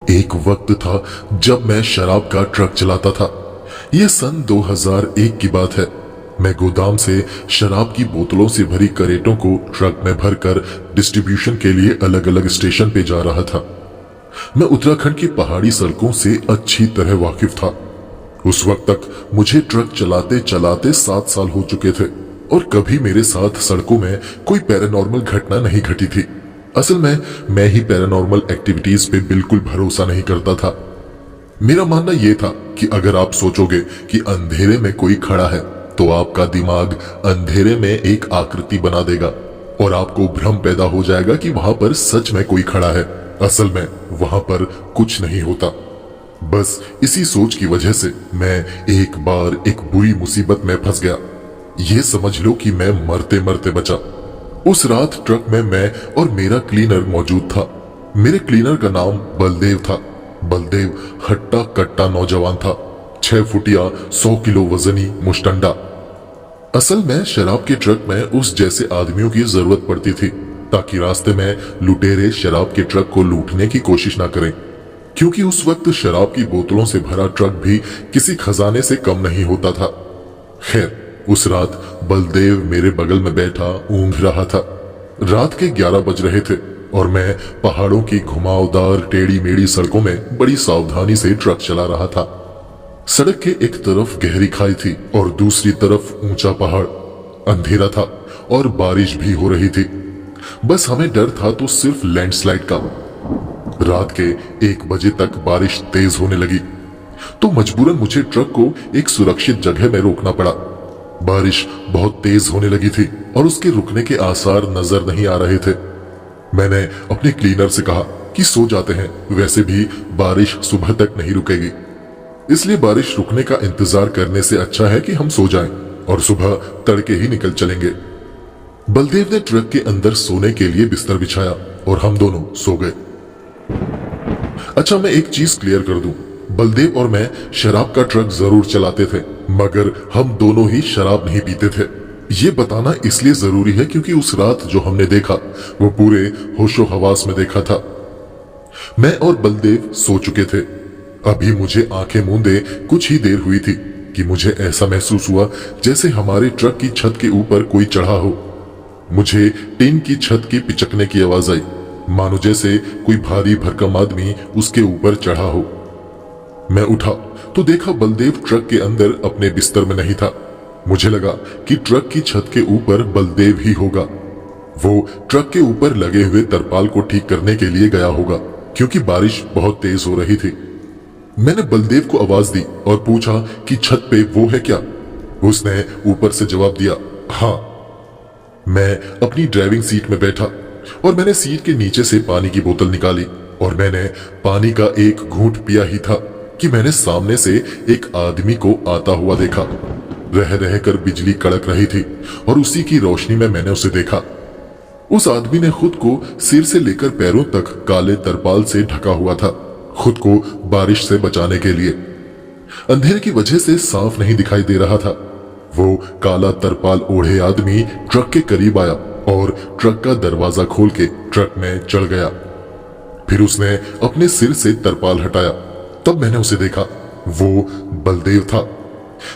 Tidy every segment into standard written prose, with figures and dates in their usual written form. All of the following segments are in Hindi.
एक वक्त था जब मैं शराब का ट्रक चलाता था। यह सन 2001 की बात है। मैं गोदाम से शराब की बोतलों से भरी करेटों को ट्रक में भरकर डिस्ट्रीब्यूशन के लिए अलग अलग स्टेशन पे जा रहा था। मैं उत्तराखंड की पहाड़ी सड़कों से अच्छी तरह वाकिफ था। उस वक्त तक मुझे ट्रक चलाते चलाते 7 साल हो चुके थे और कभी मेरे साथ सड़कों में कोई पैरानॉर्मल घटना नहीं घटी थी। असल में मैं ही पैरानॉर्मल एक्टिविटीज पे बिल्कुल भरोसा नहीं करता था। मेरा मानना यह था कि अगर आप सोचोगे कि अंधेरे में कोई खड़ा है तो आपका दिमाग अंधेरे में एक आकृति बना देगा और आपको भ्रम पैदा हो जाएगा कि वहां पर सच में कोई खड़ा है। असल में वहां पर कुछ नहीं होता। बस इसी सोच की वजह से मैं एक बार एक बुरी मुसीबत में फंस गया। ये समझ लो कि मैं मरते मरते बचा। उस रात ट्रक में मैं और मेरा क्लीनर मौजूद था। मेरे क्लीनर का नाम बलदेव था। बलदेव हट्टा कट्टा नौजवान था, 6 फुटिया 100 किलो वजनी मुश्तंडा। असल में शराब के ट्रक में उस जैसे आदमियों की जरूरत पड़ती थी ताकि रास्ते में लुटेरे शराब के ट्रक को लूटने की कोशिश ना करें, क्योंकि उस वक्त शराब की बोतलों से भरा ट्रक भी किसी खजाने से कम नहीं होता था। खैर, उस रात बलदेव मेरे बगल में बैठा ऊँघ रहा था। रात के 11 बज रहे थे और मैं पहाड़ों की घुमावदार टेढ़ी मेढ़ी सड़कों में बड़ी सावधानी से ट्रक चला रहा था। सड़क के एक तरफ गहरी खाई थी और दूसरी तरफ ऊंचा पहाड़। अंधेरा था और बारिश भी हो रही थी। बस हमें डर था तो सिर्फ लैंडस्लाइड का। रात के 1 बजे तक बारिश तेज होने लगी तो मजबूरन मुझे ट्रक को एक सुरक्षित जगह में रोकना पड़ा। बारिश बहुत तेज होने लगी थी और उसके रुकने के आसार नजर नहीं आ रहे थे। मैंने अपने क्लीनर से कहा कि सो जाते हैं, वैसे भी बारिश सुबह तक नहीं रुकेगी, इसलिए बारिश रुकने का इंतजार करने से अच्छा है कि हम सो जाएं और सुबह तड़के ही निकल चलेंगे। बलदेव ने ट्रक के अंदर सोने के लिए बिस्तर बिछाया और हम दोनों सो गए। अच्छा, मैं एक चीज क्लियर कर दूं, बलदेव और मैं शराब का ट्रक जरूर चलाते थे, मगर हम दोनों ही शराब नहीं पीते थे। ये बताना इसलिए जरूरी है क्योंकि उस रात जो हमने देखा वो पूरे होशो हवास में देखा था। मैं और बलदेव सो चुके थे। अभी मुझे आंखें मूंदे कुछ ही देर हुई थी कि मुझे ऐसा महसूस हुआ जैसे हमारे ट्रक की छत के ऊपर कोई चढ़ा हो। मुझे टीन की छत की पिचकने की आवाज आई, मानो जैसे कोई भारी भरकम आदमी उसके ऊपर चढ़ा हो। मैं उठा तो देखा बलदेव ट्रक के अंदर अपने बिस्तर में नहीं था। मुझे लगा कि ट्रक की छत के ऊपर बलदेव ही होगा। वो ट्रक के ऊपर लगे हुए तरपाल को ठीक करने के लिए गया होगा क्योंकि बारिश बहुत तेज हो रही थी। मैंने बलदेव को आवाज दी और पूछा कि छत पे वो है क्या। उसने ऊपर से जवाब दिया, हाँ। मैं अपनी ड्राइविंग सीट में बैठा और मैंने सीट के नीचे से पानी की बोतल निकाली और मैंने पानी का एक घूंट पिया ही था कि मैंने सामने से एक आदमी को आता हुआ देखा। रह रहकर बिजली कड़क रही थी और उसी की रोशनी में मैंने उसे देखा। उस आदमी ने खुद को सिर से लेकर पैरों तक काले तरपाल से ढका हुआ था, खुद को बारिश से बचाने के लिए। अंधेरे की वजह से साफ नहीं दिखाई दे रहा था। वो काला तरपाल ओढ़े आदमी ट्रक के करीब आया और ट्रक का दरवाजा खोल के ट्रक में चढ़ गया। फिर उसने अपने सिर से तरपाल हटाया। तब मैंने उसे देखा, वो बलदेव था।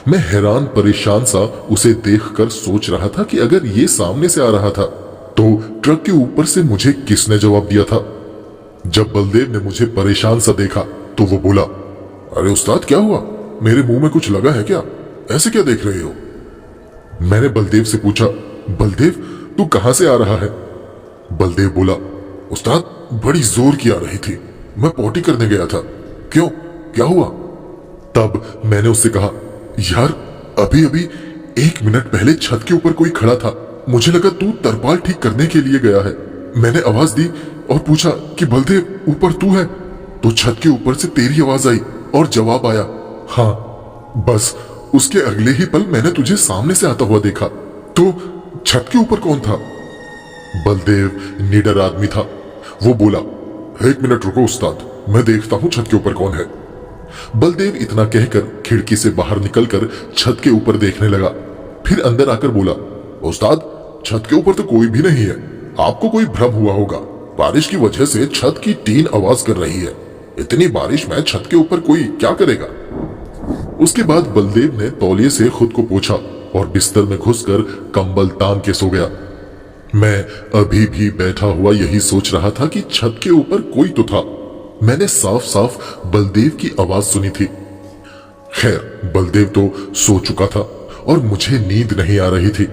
मैं हैरान परेशान सा उसे देखकर सोच रहा था कि अगर ये सामने से आ रहा था तो ट्रक के ऊपर से मुझे किसने जवाब दिया था। जब बलदेव ने मुझे परेशान सा देखा तो वो बोला, अरे उस्ताद, क्या हुआ? मेरे मुंह में कुछ लगा है क्या? ऐसे क्या देख रहे हो? मैंने बलदेव से पूछा, बलदेव तू कहां से आ रहा है? बलदेव बोला, उस्ताद बड़ी जोर की आ रही थी, मैं पॉटी करने गया था। क्यों, क्या हुआ? तब मैंने उससे कहा, यार अभी अभी 1 मिनट पहले छत के ऊपर कोई खड़ा था, मुझे लगा तू तरपाल ठीक करने के लिए गया है। मैंने आवाज दी और पूछा कि बलदेव ऊपर तू है? तो छत के ऊपर से तेरी आवाज आई और जवाब आया, हाँ। बस उसके अगले ही पल मैंने तुझे सामने से आता हुआ देखा। तो छत के ऊपर कौन था? बलदेव निडर आदमी था। वो बोला, 1 मिनट रुको उस्ताद, मैं देखता हूं छत के ऊपर कौन है। बलदेव इतना कहकर खिड़की से बाहर निकलकर छत के ऊपर देखने लगा। फिर अंदर आकर बोला, उस्ताद छत के ऊपर तो कोई भी नहीं है, आपको कोई भ्रम हुआ होगा, बारिश की वजह से छत की टीन आवाज कर रही है। इतनी बारिश में छत के ऊपर कोई क्या करेगा। उसके बाद बलदेव ने तौलिए से खुद को पोंछा और बिस्तर में घुसकर कंबल तान के सो गया। मैं अभी भी बैठा हुआ यही सोच रहा था कि छत के ऊपर कोई तो था। मैंने साफ साफ बलदेव की आवाज सुनी थी। खैर, बलदेव तो सो चुका था और मुझे नींद नहीं आ रही थी।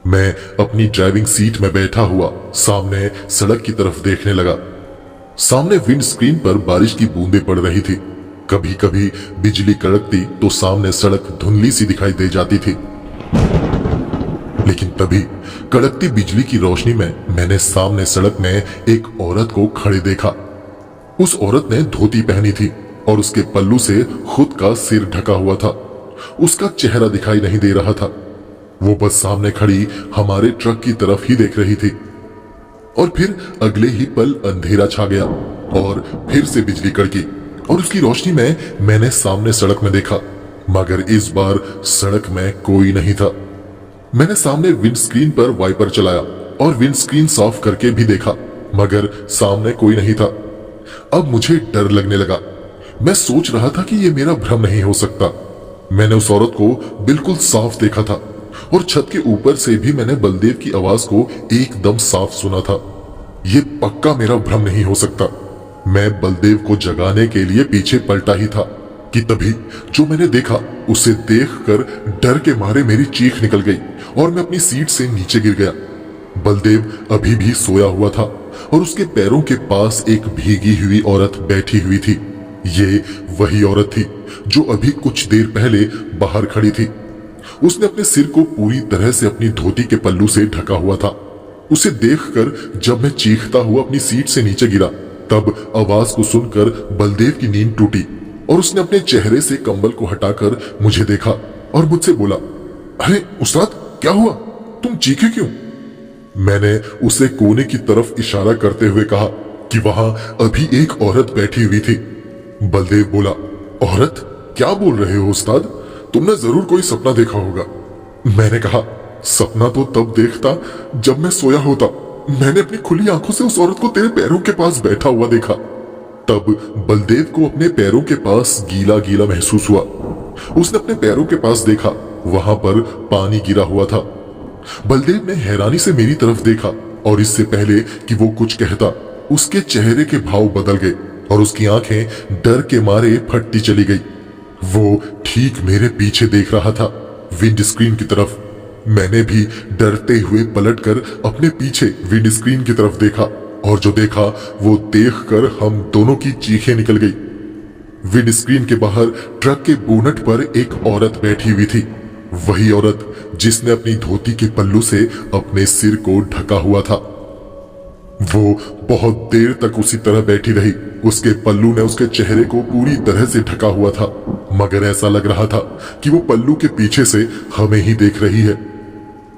मैं अपनी ड्राइविंग सीट में बैठा हुआ सामने सड़क की तरफ देखने लगा। सामने विंड स्क्रीन पर बारिश की बूंदें पड़ रही थी। कभी कभी बिजली कड़कती तो सामने सड़क धुंधली सी दिखाई दे जाती थी। लेकिन तभी कड़कती बिजली की रोशनी में मैंने सामने सड़क में एक औरत को खड़े देखा। उस औरत ने धोती पहनी थी और उसके पल्लू से खुद का सिर ढका हुआ था। उसका चेहरा दिखाई नहीं दे रहा था। वो बस सामने खड़ी हमारे ट्रक की तरफ ही देख रही थी। और फिर अगले ही पल अंधेरा छा गया और फिर से बिजली कड़की और उसकी रोशनी में मैंने सामने सड़क में देखा, मगर इस बार सड़क में कोई नहीं था। मैंने सामने विंडस्क्रीन पर वाइपर चलाया और विंडस्क्रीन साफ करके भी देखा, मगर सामने कोई नहीं था। अब मुझे डर लगने लगा। मैं सोच रहा था कि यह मेरा भ्रम नहीं हो सकता। मैंने उस औरत को बिल्कुल साफ देखा था और छत के ऊपर से भी मैंने बलदेव की आवाज को एकदम साफ सुना था। यह पक्का मेरा भ्रम नहीं हो सकता। मैं बलदेव को जगाने के लिए पीछे पलटा ही था कि तभी जो मैंने देखा उसे देखकर डर के मारे मेरी चीख निकल गई और मैं अपनी सीट से नीचे गिर गया। बलदेव अभी भी सोया हुआ था और उसके पैरों के पास एक भीगी हुई औरत बैठी हुई थी। ये वही औरत थी जो अभी कुछ देर पहले बाहर खड़ी थी। उसने अपने सिर को पूरी तरह से अपनी धोती के पल्लू से ढका हुआ था। उसे देखकर जब मैं चीखता हुआ अपनी सीट से नीचे गिरा, तब आवाज को सुनकर बलदेव की नींद टूटी और उसने अपने चेहरे से कंबल को हटाकर मुझे देखा और मुझसे बोला, अरे उस्ताद, क्या हुआ? तुम चीखे क्यों? मैंने उसे कोने की तरफ इशारा करते हुए कहा कि वहां अभी एक औरत बैठी हुई थी। बलदेव बोला, औरत? क्या बोल रहे हो उस्ताद? तुमने जरूर कोई सपना देखा होगा। मैंने कहा, सपना तो तब देखता जब मैं सोया होता। मैंने अपनी खुली आंखों से उस औरत को तेरे पैरों के पास बैठा हुआ देखा। तब बलदेव को अपने पैरों के पास गीला गीला महसूस हुआ। उसने अपने पैरों के पास देखा, वहां पर पानी गिरा हुआ था। बलदेव ने हैरानी से मेरी तरफ देखा और इससे पहले कि वो कुछ कहता, उसके चेहरे के भाव बदल गए और उसकी आंखें डर के मारे फटती चली गई। वो ठीक मेरे पीछे देख रहा था, विंड स्क्रीन की तरफ। मैंने भी डरते हुए पलटकर अपने पीछे विंड स्क्रीन की तरफ देखा और जो देखा वो देखकर हम दोनों की चीखें निकल गई। विंड स्क्रीन के बाहर ट्रक के बोनट पर एक औरत बैठी हुई थी। वही औरत जिसने अपनी धोती के पल्लू से अपने सिर को ढका हुआ था। वो बहुत देर तक उसी तरह बैठी रही। उसके पल्लू ने उसके चेहरे को पूरी तरह से ढका हुआ था, मगर ऐसा लग रहा था कि वो पल्लू के पीछे से हमें ही देख रही है।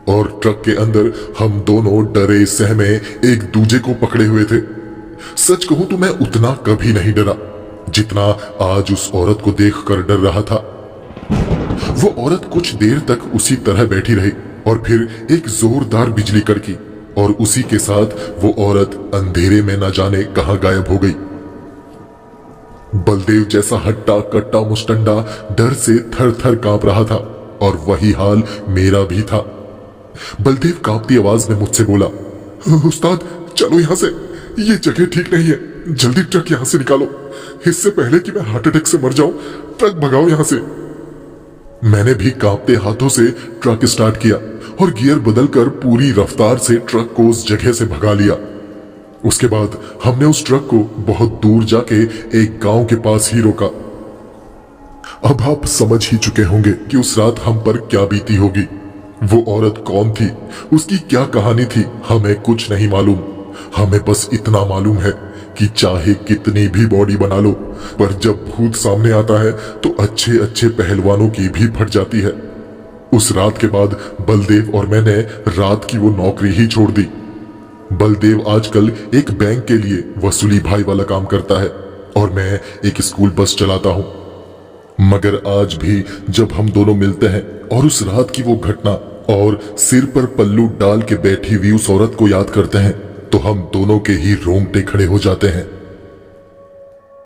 और ट्रक के अंदर हम दोनों डरे सहमे एक दूजे को पकड़े हुए थे। सच कहूं तो मैं उतना कभी नहीं डरा जितना आज उस औरत को देखकर डर रहा था। वो औरत कुछ देर तक उसी तरह बैठी रही और फिर एक जोरदार बिजली कड़की और उसी के साथ वो औरत अंधेरे में न जाने कहां गायब हो गई। बलदेव जैसा हट्टा कट्टा मुस्टंडा डर से थर थर कांप रहा था और वही हाल मेरा भी था। बलदेव कांपती आवाज में मुझसे बोला, उस्ताद चलो यहां से, ये जगह ठीक नहीं है। जल्दी ट्रक यहां से निकालो, इससे पहले कि मैं हार्ट अटैक से मर जाऊं। ट्रक भगाओ यहां से। मैंने भी कांपते हाथों से ट्रक स्टार्ट किया और गियर बदलकर पूरी रफ्तार से ट्रक को उस जगह से भगा लिया। उसके बाद हमने उस ट्रक को बहुत दूर जाके एक गांव के पास ही रोका। अब आप समझ ही चुके होंगे कि उस रात हम पर क्या बीती होगी। वो औरत कौन थी, उसकी क्या कहानी थी, हमें कुछ नहीं मालूम। हमें बस इतना मालूम है कि चाहे कितनी भी बॉडी बना लो, पर जब भूत सामने आता है तो अच्छे अच्छे पहलवानों की भी फट जाती है। उस रात के बाद बलदेव और मैंने रात की वो नौकरी ही छोड़ दी। बलदेव आजकल एक बैंक के लिए वसूली भाई वाला काम करता है और मैं एक स्कूल बस चलाता हूं। मगर आज भी जब हम दोनों मिलते हैं और उस रात की वो घटना और सिर पर पल्लू डाल के बैठी हुई उस औरत को याद करते हैं, तो हम दोनों के ही रोंगटे खड़े हो जाते हैं।